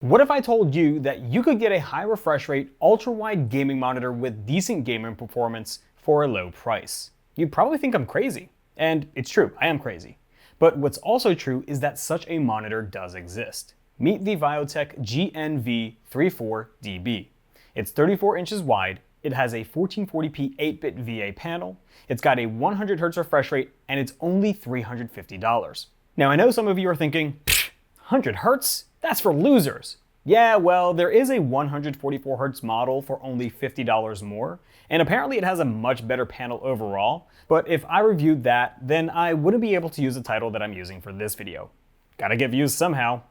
What if I told you that you could get a high refresh rate, ultra-wide gaming monitor with decent gaming performance for a low price? You'd probably think I'm crazy. And it's true, I am crazy. But what's also true is that such a monitor does exist. Meet the Viotech GNV34DB. It's 34 inches wide, it has a 1440p 8-bit VA panel, it's got a 100Hz refresh rate, and it's only $350. Now I know some of you are thinking, 100 Hz? That's for losers. Yeah, well, there is a 144Hz model for only $50 more, and apparently it has a much better panel overall, but if I reviewed that, then I wouldn't be able to use the title that I'm using for this video. Gotta get views somehow.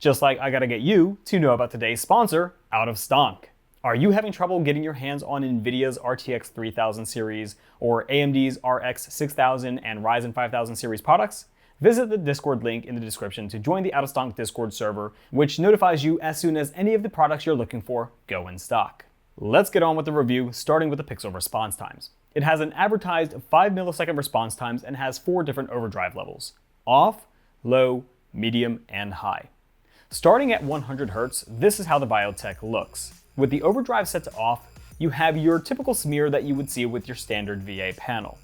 Just like I gotta get you to know about today's sponsor, Out of Stock. Are you having trouble getting your hands on NVIDIA's RTX 3000 series or AMD's RX 6000 and Ryzen 5000 series products? Visit the Discord link in the description to join the Out of Stock Discord server, which notifies you as soon as any of the products you're looking for go in stock. Let's get on with the review, starting with the pixel response times. It has an advertised 5 millisecond response times and has 4 different overdrive levels: off, low, medium, and high. Starting at 100 Hz, this is how the Viotech looks. With the overdrive set to off, you have your typical smear that you would see with your standard VA panel.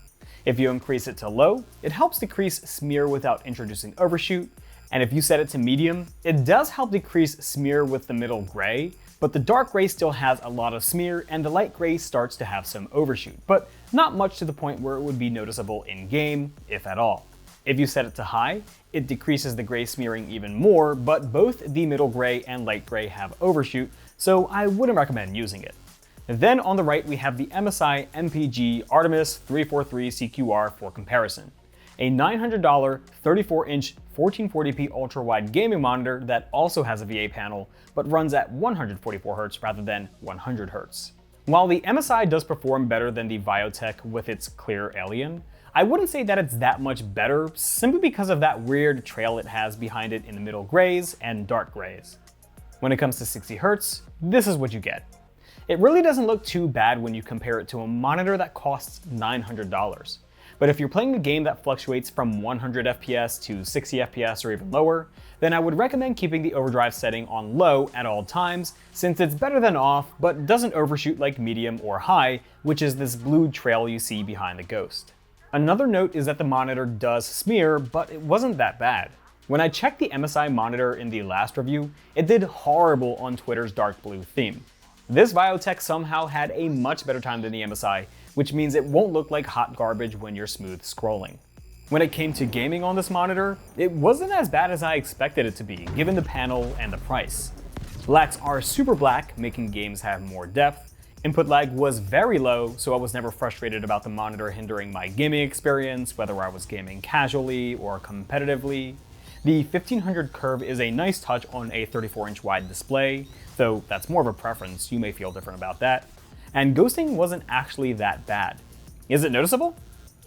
If you increase it to low, it helps decrease smear without introducing overshoot, and if you set it to medium, it does help decrease smear with the middle gray, but the dark gray still has a lot of smear and the light gray starts to have some overshoot, but not much to the point where it would be noticeable in game, if at all. If you set it to high, it decreases the gray smearing even more, but both the middle gray and light gray have overshoot, so I wouldn't recommend using it. Then on the right, we have the MSI MPG Artemis 343 CQR for comparison. A $900 34-inch 1440p ultra-wide gaming monitor that also has a VA panel, but runs at 144 Hz rather than 100 Hz. While the MSI does perform better than the Viotech with its clear alien, I wouldn't say that it's that much better simply because of that weird trail it has behind it in the middle grays and dark grays. When it comes to 60 Hz, this is what you get. It really doesn't look too bad when you compare it to a monitor that costs $900. But if you're playing a game that fluctuates from 100 FPS to 60 FPS or even lower, then I would recommend keeping the overdrive setting on low at all times, since it's better than off, but doesn't overshoot like medium or high, which is this blue trail you see behind the Ghost. Another note is that the monitor does smear, but it wasn't that bad. When I checked the MSI monitor in the last review, it did horrible on Twitter's dark blue theme. This Viotech somehow had a much better time than the MSI, which means it won't look like hot garbage when you're smooth scrolling. When it came to gaming on this monitor, it wasn't as bad as I expected it to be, given the panel and the price. Blacks are super black, making games have more depth. Input lag was very low, so I was never frustrated about the monitor hindering my gaming experience, whether I was gaming casually or competitively. The 1500 curve is a nice touch on a 34-inch wide display, though that's more of a preference, you may feel different about that. And ghosting wasn't actually that bad. Is it noticeable?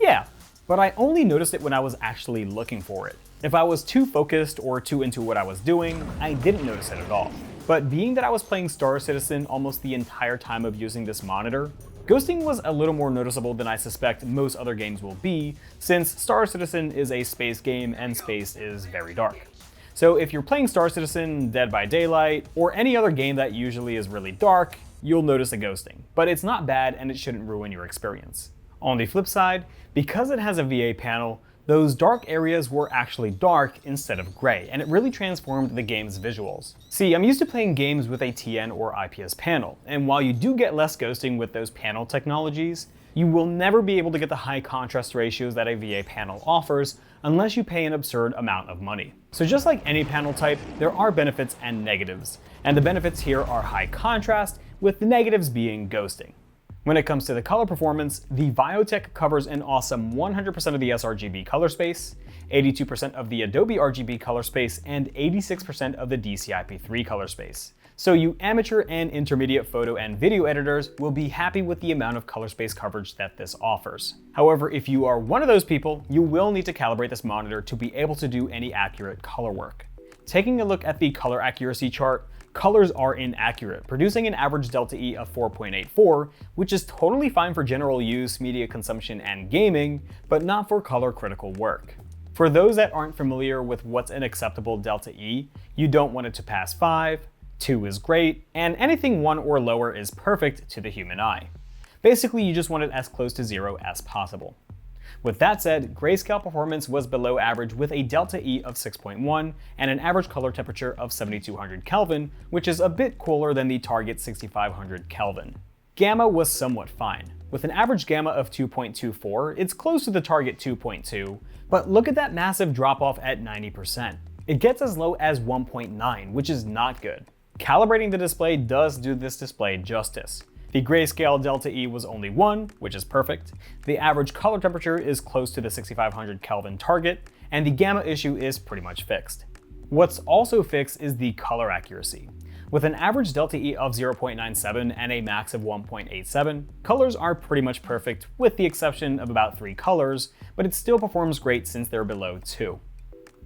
Yeah, but I only noticed it when I was actually looking for it. If I was too focused or too into what I was doing, I didn't notice it at all. But being that I was playing Star Citizen almost the entire time of using this monitor, ghosting was a little more noticeable than I suspect most other games will be, since Star Citizen is a space game and space is very dark. So if you're playing Star Citizen, Dead by Daylight, or any other game that usually is really dark, you'll notice the ghosting. But it's not bad and it shouldn't ruin your experience. On the flip side, because it has a VA panel, those dark areas were actually dark instead of gray, and it really transformed the game's visuals. See, I'm used to playing games with a TN or IPS panel, and while you do get less ghosting with those panel technologies, you will never be able to get the high contrast ratios that a VA panel offers unless you pay an absurd amount of money. So just like any panel type, there are benefits and negatives, and the benefits here are high contrast, with the negatives being ghosting. When it comes to the color performance, the Viotech covers an awesome 100% of the sRGB color space, 82% of the Adobe RGB color space, and 86% of the DCI-P3 color space. So you amateur and intermediate photo and video editors will be happy with the amount of color space coverage that this offers. However, if you are one of those people, you will need to calibrate this monitor to be able to do any accurate color work. Taking a look at the color accuracy chart, colors are inaccurate, producing an average delta E of 4.84, which is totally fine for general use, media consumption, and gaming, but not for color critical work. For those that aren't familiar with what's an acceptable delta E, you don't want it to pass 5, 2 is great, and anything 1 or lower is perfect to the human eye. Basically, you just want it as close to 0 as possible. With that said, Grayscale performance was below average with a delta E of 6.1 and an average color temperature of 7200 Kelvin, which is a bit cooler than the target 6500 Kelvin. Gamma was somewhat fine. With an average gamma of 2.24, it's close to the target 2.2, but look at that massive drop off at 90%. It gets as low as 1.9, which is not good. Calibrating the display does do this display justice. The Grayscale delta E was only 1, which is perfect. The average color temperature is close to the 6500 Kelvin target, and the gamma issue is pretty much fixed. What's also fixed is the color accuracy. With an average delta E of 0.97 and a max of 1.87, colors are pretty much perfect with the exception of about 3 colors, but it still performs great since they're below 2.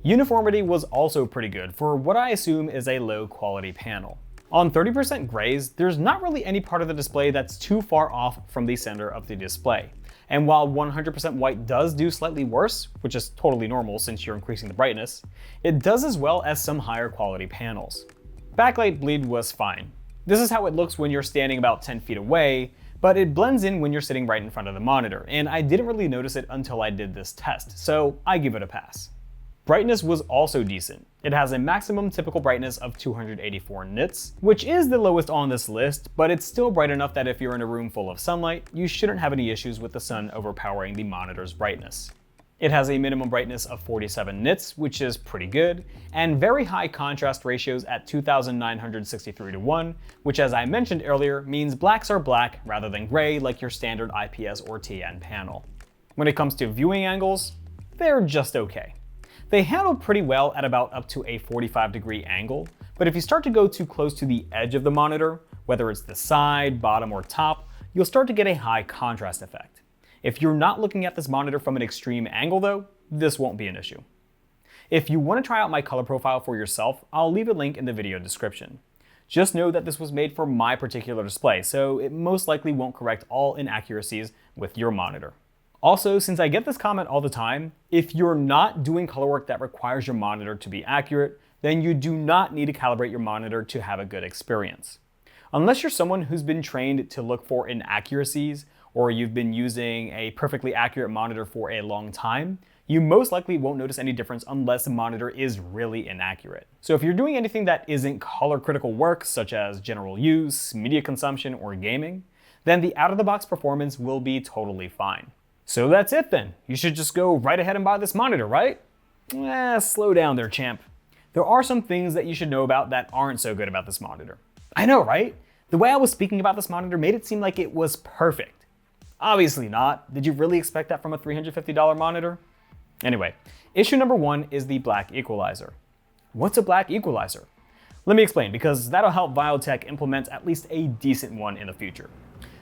Uniformity was also pretty good for what I assume is a low quality panel. On 30% grays, there's not really any part of the display that's too far off from the center of the display. And while 100% white does do slightly worse, which is totally normal since you're increasing the brightness, it does as well as some higher quality panels. Backlight bleed was fine. This is how it looks when you're standing about 10 feet away, but it blends in when you're sitting right in front of the monitor, and I didn't really notice it until I did this test, so I give it a pass. Brightness was also decent. It has a maximum typical brightness of 284 nits, which is the lowest on this list, but it's still bright enough that if you're in a room full of sunlight, you shouldn't have any issues with the sun overpowering the monitor's brightness. It has a minimum brightness of 47 nits, which is pretty good, and very high contrast ratios at 2963 to 1, which as I mentioned earlier means blacks are black rather than gray like your standard IPS or TN panel. When it comes to viewing angles, they're just okay. They handle pretty well at about up to a 45-degree angle, but if you start to go too close to the edge of the monitor, whether it's the side, bottom, or top, you'll start to get a high contrast effect. If you're not looking at this monitor from an extreme angle though, this won't be an issue. If you want to try out my color profile for yourself, I'll leave a link in the video description. Just know that this was made for my particular display, so it most likely won't correct all inaccuracies with your monitor. Also, since I get this comment all the time, if you're not doing color work that requires your monitor to be accurate, then you do not need to calibrate your monitor to have a good experience. Unless you're someone who's been trained to look for inaccuracies, or you've been using a perfectly accurate monitor for a long time, you most likely won't notice any difference unless the monitor is really inaccurate. So if you're doing anything that isn't color critical work, such as general use, media consumption, or gaming, then the out-of-the-box performance will be totally fine. So that's it then. You should just go right ahead and buy this monitor, right? Slow down there, champ. There are some things that you should know about that aren't so good about this monitor. I know, right? The way I was speaking about this monitor made it seem like it was perfect. Obviously not. Did you really expect that from a $350 monitor? Anyway, issue number 1 is the black equalizer. What's a black equalizer? Let me explain, because that'll help Biotech implement at least a decent one in the future.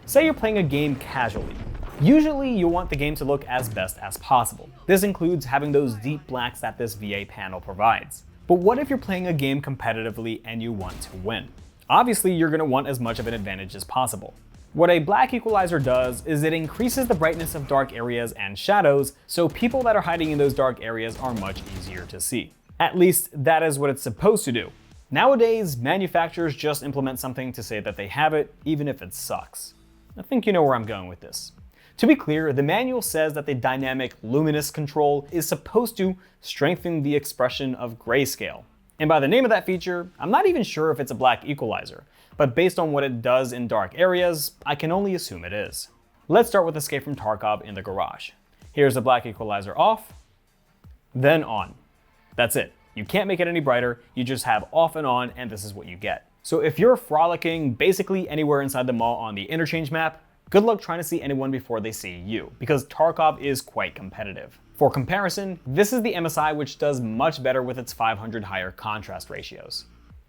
Say you're playing a game casually. Usually you'll want the game to look as best as possible. This includes having those deep blacks that this VA panel provides. But what if you're playing a game competitively and you want to win? Obviously you're going to want as much of an advantage as possible. What a black equalizer does is it increases the brightness of dark areas and shadows, so people that are hiding in those dark areas are much easier to see. At least that is what it's supposed to do. Nowadays, manufacturers just implement something to say that they have it, even if it sucks. I think you know where I'm going with this. To be clear, the manual says that the dynamic luminous control is supposed to strengthen the expression of grayscale. And by the name of that feature, I'm not even sure if it's a black equalizer, but based on what it does in dark areas, I can only assume it is. Let's start with Escape from Tarkov in the garage. Here's the black equalizer off, then on. That's it. You can't make it any brighter, you just have off and on, and this is what you get. So if you're frolicking basically anywhere inside the mall on the interchange map, good luck trying to see anyone before they see you, because Tarkov is quite competitive. For comparison, this is the MSI, which does much better with its 500 higher contrast ratios.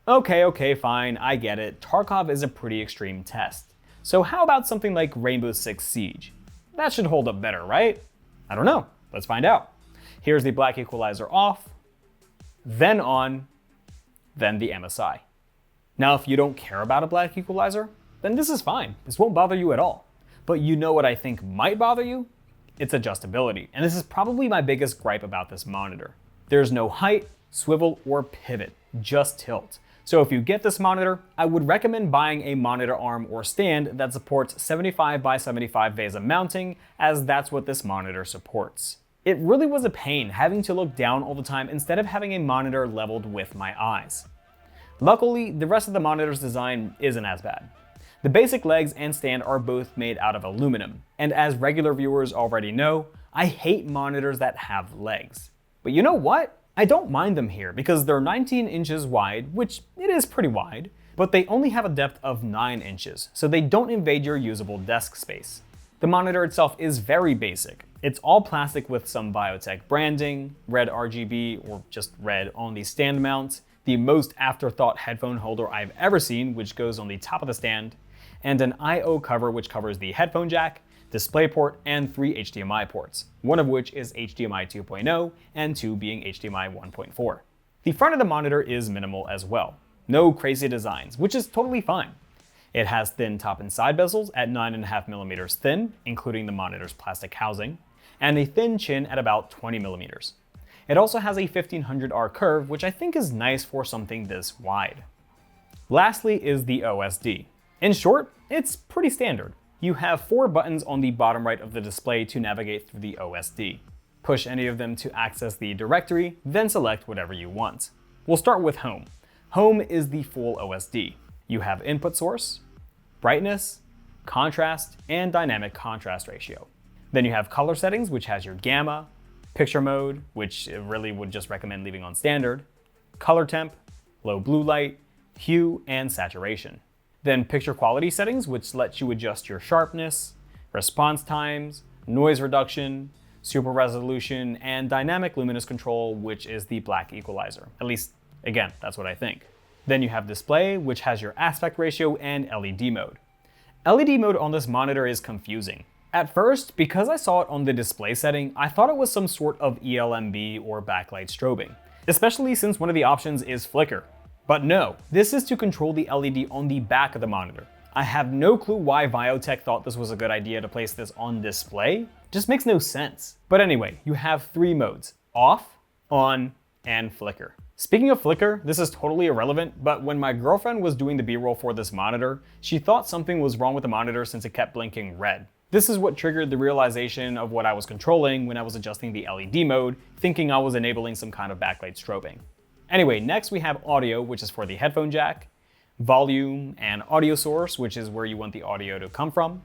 Okay, fine, I get it. Tarkov is a pretty extreme test. So how about something like Rainbow Six Siege? That should hold up better, right? I don't know. Let's find out. Here's the black equalizer off, then on, then the MSI. Now, if you don't care about a black equalizer, then this is fine. This won't bother you at all. But you know what I think might bother you? its adjustability, and this is probably my biggest gripe about this monitor. There's no height, swivel, or pivot, just tilt. So if you get this monitor, I would recommend buying a monitor arm or stand that supports 75 by 75 VESA mounting, as that's what this monitor supports. It really was a pain having to look down all the time instead of having a monitor leveled with my eyes. Luckily, the rest of the monitor's design isn't as bad. The basic legs and stand are both made out of aluminum, and as regular viewers already know, I hate monitors that have legs. But you know what? I don't mind them here because they're 19 inches wide, which it is pretty wide, but they only have a depth of 9 inches, so they don't invade your usable desk space. The monitor itself is very basic. It's all plastic with some Biotech branding, red RGB or just red on the stand mount, the most afterthought headphone holder I've ever seen, which goes on the top of the stand, and an I/O cover which covers the headphone jack, DisplayPort, and 3 HDMI ports, one of which is HDMI 2.0 and 2 being HDMI 1.4. The front of the monitor is minimal as well. No crazy designs, which is totally fine. It has thin top and side bezels at 9.5mm thin, including the monitor's plastic housing, and a thin chin at about 20mm. It also has a 1500R curve, which I think is nice for something this wide. Lastly is the OSD. In short, it's pretty standard. You have 4 buttons on the bottom right of the display to navigate through the OSD. Push any of them to access the directory, then select whatever you want. We'll start with Home. Home is the full OSD. You have input source, brightness, contrast, and dynamic contrast ratio. Then you have color settings, which has your gamma, picture mode, which really would just recommend leaving on standard, color temp, low blue light, hue, and saturation. Then picture quality settings, which lets you adjust your sharpness, response times, noise reduction, super resolution, and dynamic luminous control, which is the black equalizer. At least, again, that's what I think. Then you have display, which has your aspect ratio and LED mode. LED mode on this monitor is confusing. At first, because I saw it on the display setting, I thought it was some sort of ELMB or backlight strobing, especially since one of the options is flicker. But no, this is to control the LED on the back of the monitor. I have no clue why Biotech thought this was a good idea to place this on display. Just makes no sense. But anyway, you have 3 modes: off, on, and flicker. Speaking of flicker, this is totally irrelevant, but when my girlfriend was doing the B-roll for this monitor, she thought something was wrong with the monitor since it kept blinking red. This is what triggered the realization of what I was controlling when I was adjusting the LED mode, thinking I was enabling some kind of backlight strobing. Anyway, next we have audio, which is for the headphone jack, volume and audio source, which is where you want the audio to come from,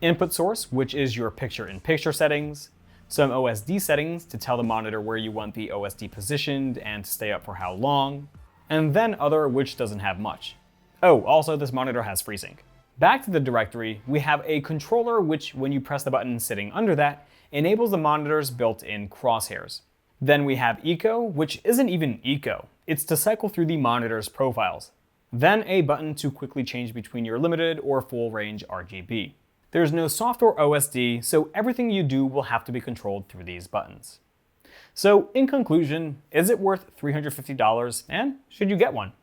input source, which is your picture-in-picture settings, some OSD settings to tell the monitor where you want the OSD positioned and to stay up for how long, and then other, which doesn't have much. Oh, also this monitor has FreeSync. Back to the directory, we have a controller which, when you press the button sitting under that, enables the monitor's built-in crosshairs. Then we have Eco, which isn't even Eco. It's to cycle through the monitor's profiles. Then a button to quickly change between your limited or full range RGB. There's no soft or OSD, so everything you do will have to be controlled through these buttons. So in conclusion, is it worth $350 and should you get one?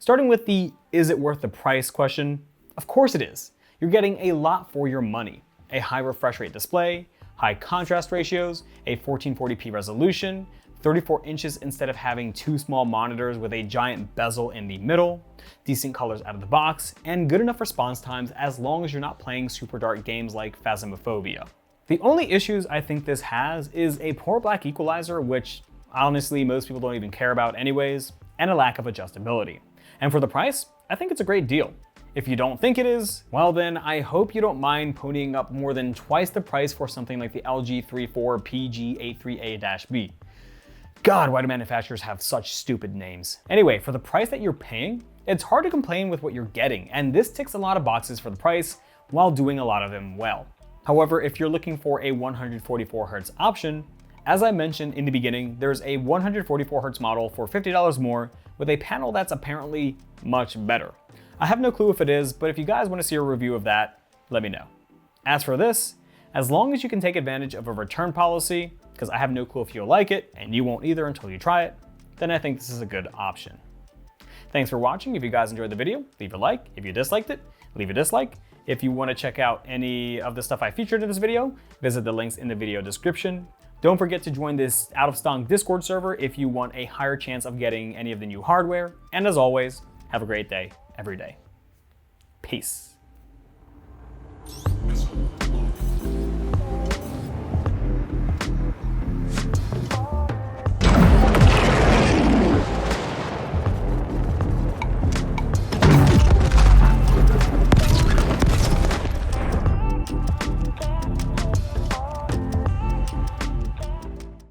Starting with the is it worth the price question, of course it is. You're getting a lot for your money. A high refresh rate display, high contrast ratios, a 1440p resolution, 34 inches instead of having 2 small monitors with a giant bezel in the middle, decent colors out of the box, and good enough response times as long as you're not playing super dark games like Phasmophobia. The only issues I think this has is a poor black equalizer, which honestly most people don't even care about anyways, and a lack of adjustability. And for the price, I think it's a great deal. If you don't think it is, well then I hope you don't mind ponying up more than twice the price for something like the LG 34 PG83A-B. God, why do manufacturers have such stupid names? Anyway, for the price that you're paying, it's hard to complain with what you're getting, and this ticks a lot of boxes for the price while doing a lot of them well. However, if you're looking for a 144Hz option, as I mentioned in the beginning, there's a 144Hz model for $50 more with a panel that's apparently much better. I have no clue if it is, but if you guys want to see a review of that, let me know. As for this, as long as you can take advantage of a return policy, because I have no clue if you'll like it, and you won't either until you try it, then I think this is a good option. Thanks for watching. If you guys enjoyed the video, leave a like. If you disliked it, leave a dislike. If you want to check out any of the stuff I featured in this video, visit the links in the video description. Don't forget to join this out-of-stock Discord server if you want a higher chance of getting any of the new hardware. And as always, have a great day every day. Peace.